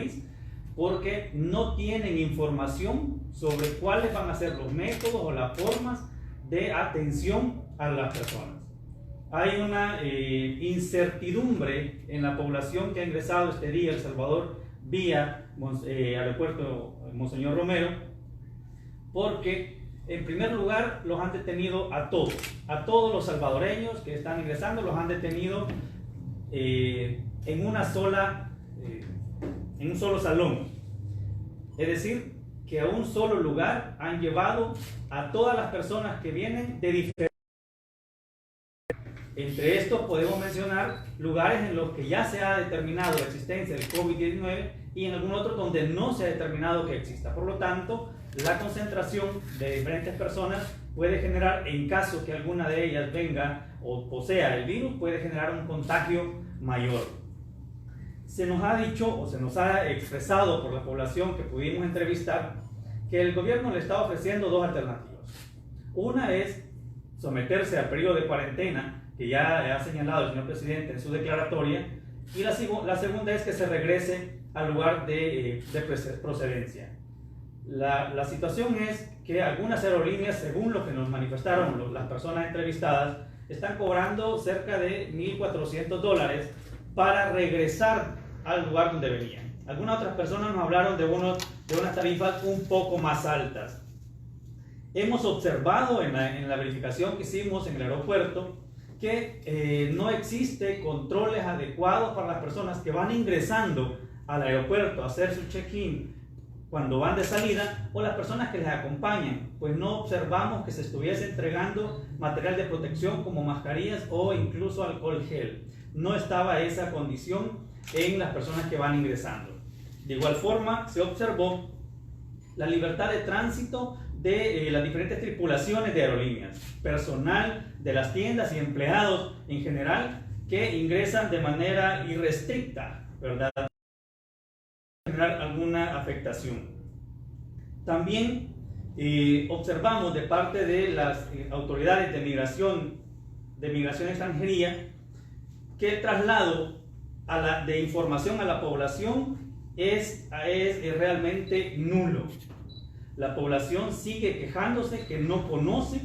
país, porque no tienen información sobre cuáles van a ser los métodos o las formas de atención a las personas. Hay una incertidumbre en la población que ha ingresado este día a El Salvador vía aeropuerto Monseñor Romero, porque en primer lugar los han detenido a todos los salvadoreños que están ingresando, los han detenido en un solo salón, es decir, que a un solo lugar han llevado a todas las personas que vienen de diferentes. Entre estos podemos mencionar lugares en los que ya se ha determinado la existencia del COVID-19 y en algún otro donde no se ha determinado que exista. Por lo tanto, la concentración de diferentes personas puede generar, en caso que alguna de ellas venga o posea el virus, puede generar un contagio mayor. Se nos ha dicho o se nos ha expresado por la población que pudimos entrevistar que el gobierno le está ofreciendo dos alternativas. Una es someterse al periodo de cuarentena que ya ha señalado el señor presidente en su declaratoria, y la segunda es que se regrese al lugar de procedencia. La situación es que algunas aerolíneas, según lo que nos manifestaron las personas entrevistadas, están cobrando cerca de $1,400 para regresar al lugar donde venían. Algunas otras personas nos hablaron de unas tarifas un poco más altas. Hemos observado en la verificación que hicimos en el aeropuerto que no existe controles adecuados para las personas que van ingresando al aeropuerto a hacer su check-in cuando van de salida, o las personas que les acompañan, pues no observamos que se estuviese entregando material de protección como mascarillas o incluso alcohol gel. No estaba esa condición en las personas que van ingresando. De igual forma, se observó la libertad de tránsito de las diferentes tripulaciones de aerolíneas, personal de las tiendas y empleados en general que ingresan de manera irrestricta, ¿verdad? Generar alguna afectación. También observamos de parte de las autoridades de migración y extranjería que el traslado de información a la población es realmente nulo. La población sigue quejándose que no conoce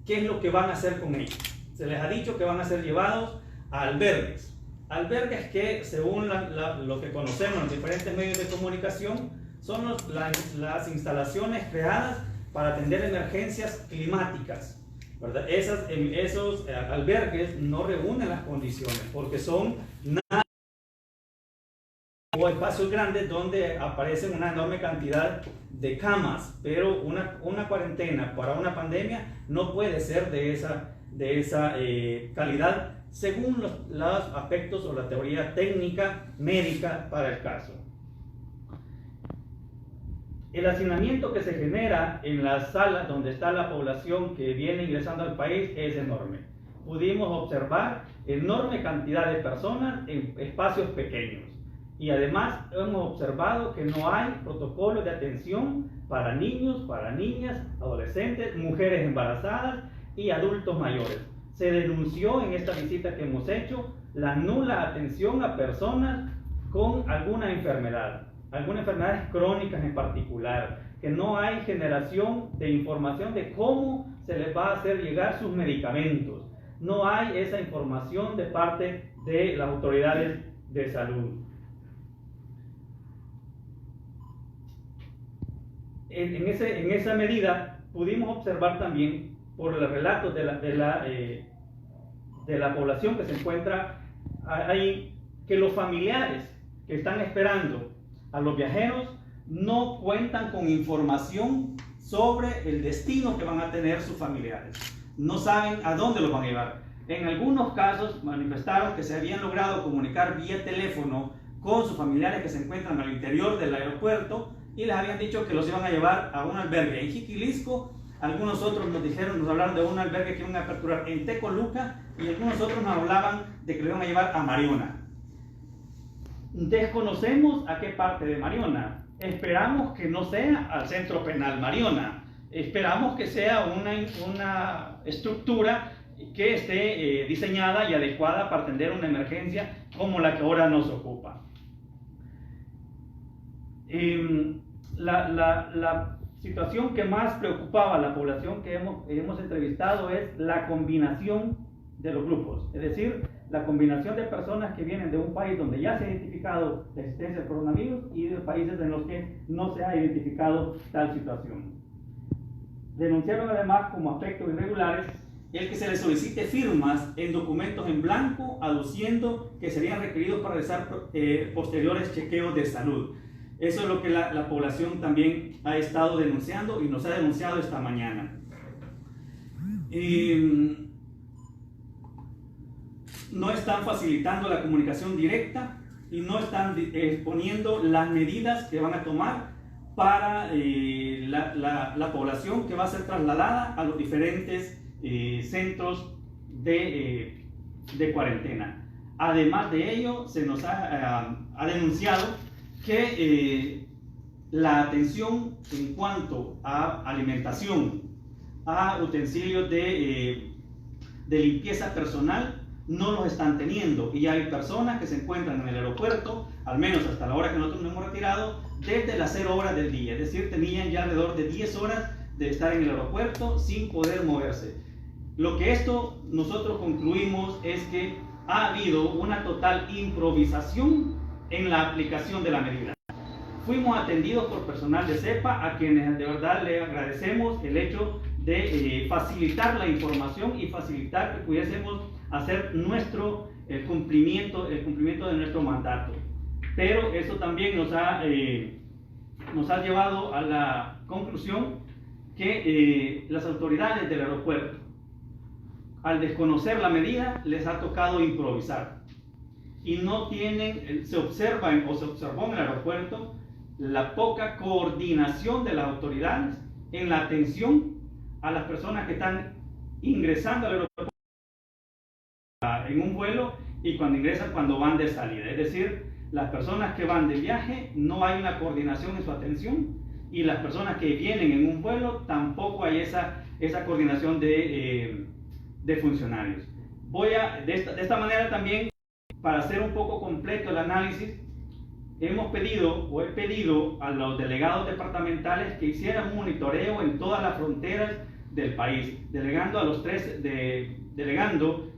qué es lo que van a hacer con ellos. Se les ha dicho que van a ser llevados a albergues. Albergues que, según lo que conocemos en los diferentes medios de comunicación, son las instalaciones creadas para atender emergencias climáticas, ¿verdad? Esos albergues no reúnen las condiciones porque son o espacios grandes donde aparecen una enorme cantidad de camas, pero una cuarentena para una pandemia no puede ser de esa calidad según los aspectos o la teoría técnica médica para el caso. El hacinamiento que se genera en las salas donde está la población que viene ingresando al país es enorme. Pudimos observar enorme cantidad de personas en espacios pequeños. Y además hemos observado que no hay protocolos de atención para niños, para niñas, adolescentes, mujeres embarazadas y adultos mayores. Se denunció en esta visita que hemos hecho la nula atención a personas con algunas enfermedades crónicas en particular, que no hay generación de información de cómo se les va a hacer llegar sus medicamentos. No hay esa información de parte de las autoridades de salud. En esa medida pudimos observar también por los relatos de la población que se encuentra ahí, que los familiares que están esperando a los viajeros no cuentan con información sobre el destino que van a tener sus familiares. No saben a dónde los van a llevar. En algunos casos manifestaron que se habían logrado comunicar vía teléfono con sus familiares que se encuentran al interior del aeropuerto y les habían dicho que los iban a llevar a un albergue en Jiquilisco. Algunos otros nos hablaron de un albergue que iban a aperturar en Tecoluca, y algunos otros nos hablaban de que lo iban a llevar a Mariona. Desconocemos a qué parte de Mariona. Esperamos que no sea al Centro Penal Mariona. Esperamos que sea una estructura que esté diseñada y adecuada para atender una emergencia como la que ahora nos ocupa. La situación que más preocupaba a la población que hemos entrevistado es la combinación de los grupos, es decir, la combinación de personas que vienen de un país donde ya se ha identificado la existencia del coronavirus y de países en los que no se ha identificado tal situación. Denunciaron además como aspectos irregulares el que se les solicite firmas en documentos en blanco aduciendo que serían requeridos para realizar posteriores chequeos de salud. Eso es lo que la población también ha estado denunciando y nos ha denunciado esta mañana. No están facilitando la comunicación directa y no están exponiendo las medidas que van a tomar para la población que va a ser trasladada a los diferentes centros de cuarentena. Además de ello, se nos ha denunciado que la atención en cuanto a alimentación, a utensilios de limpieza personal, no los están teniendo, y hay personas que se encuentran en el aeropuerto, al menos hasta la hora que nosotros nos hemos retirado, desde las 0 horas del día, es decir, tenían ya alrededor de 10 horas de estar en el aeropuerto sin poder moverse. Lo que esto nosotros concluimos es que ha habido una total improvisación en la aplicación de la medida. Fuimos atendidos por personal de CEPA, a quienes de verdad le agradecemos el hecho de facilitar la información y facilitar que pudiésemos hacer el cumplimiento de nuestro mandato. Pero eso también nos ha llevado a la conclusión que las autoridades del aeropuerto, al desconocer la medida, les ha tocado improvisar. Y no tienen, se observó en el aeropuerto la poca coordinación de las autoridades en la atención a las personas que están ingresando al aeropuerto en un vuelo y cuando ingresan, cuando van de salida. Es decir, las personas que van de viaje no hay una coordinación en su atención, y las personas que vienen en un vuelo tampoco hay esa coordinación de funcionarios. De esta manera también, para hacer un poco completo el análisis, he pedido a los delegados departamentales que hicieran un monitoreo en todas las fronteras del país, delegando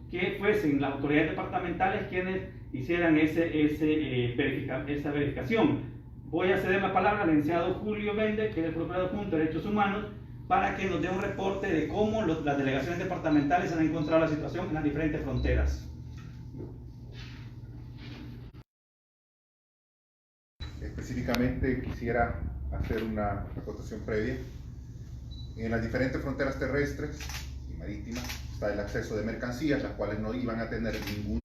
que fuesen las autoridades departamentales quienes hicieran esa verificación. Voy a ceder la palabra al licenciado Julio Méndez, que es el Procurador Adjunto de Derechos Humanos, para que nos dé un reporte de cómo las delegaciones departamentales han encontrado la situación en las diferentes fronteras. Específicamente quisiera hacer una acotación previa. En las diferentes fronteras terrestres y marítimas está el acceso de mercancías, las cuales no iban a tener ningún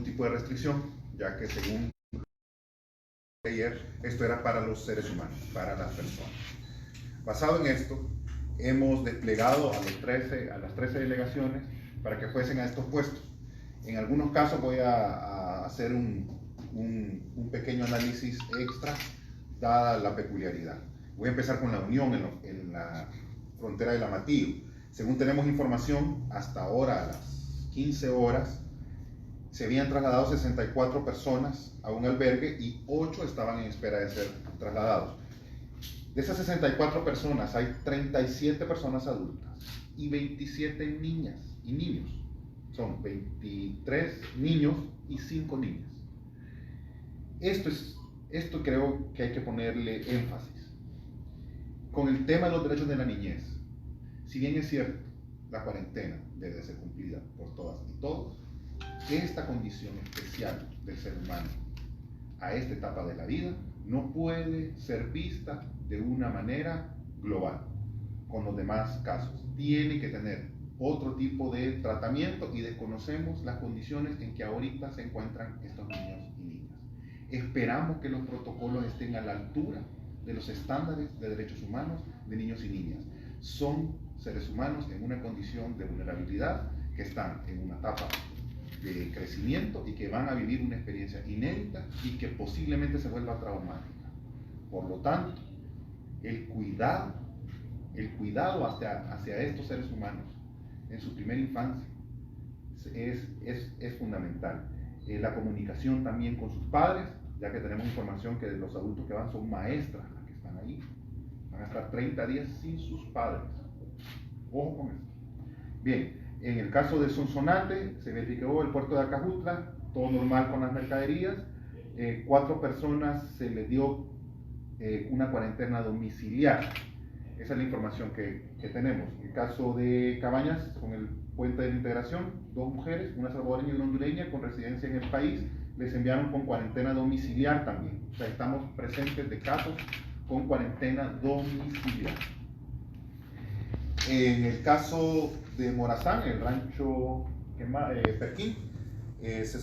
tipo de restricción, ya que según ayer, esto era para los seres humanos, para las personas. Basado en esto, hemos desplegado a las 13 delegaciones para que fuesen a estos puestos. En algunos casos voy a hacer un pequeño análisis extra, dada la peculiaridad. Voy a empezar con la Unión en la frontera del Amatillo. Según tenemos información, hasta ahora a las 15 horas, se habían trasladado 64 personas a un albergue y 8 estaban en espera de ser trasladados. De esas 64 personas hay 37 personas adultas y 27 niñas y niños. Son 23 niños y 5 niñas. Esto creo que hay que ponerle énfasis. Con el tema de los derechos de la niñez, si bien es cierto, la cuarentena debe ser cumplida por todas y todos, esta condición especial del ser humano a esta etapa de la vida no puede ser vista de una manera global con los demás casos. Tiene que tener otro tipo de tratamiento y desconocemos las condiciones en que ahorita se encuentran estos niños y niñas. Esperamos que los protocolos estén a la altura de los estándares de derechos humanos de niños y niñas. Son seres humanos en una condición de vulnerabilidad, que están en una etapa de crecimiento y que van a vivir una experiencia inédita y que posiblemente se vuelva traumática. Por lo tanto, el cuidado hacia estos seres humanos en su primera infancia es fundamental. La comunicación también con sus padres ya que tenemos información que los adultos que van son maestras las que están ahí. Van a estar 30 días sin sus padres. Ojo con eso. Bien, en el caso de Sonsonate, se verificó el puerto de Acajutla, todo normal con las mercaderías. 4 personas se les dio una cuarentena domiciliar. Esa es la información que tenemos. En el caso de Cabañas, con el puente de la integración, 2 mujeres, una salvadoreña y una hondureña con residencia en el país, les enviaron con cuarentena domiciliar también. O sea, estamos presentes de casos con cuarentena domiciliar. En el caso de Morazán, el rancho Perquín, se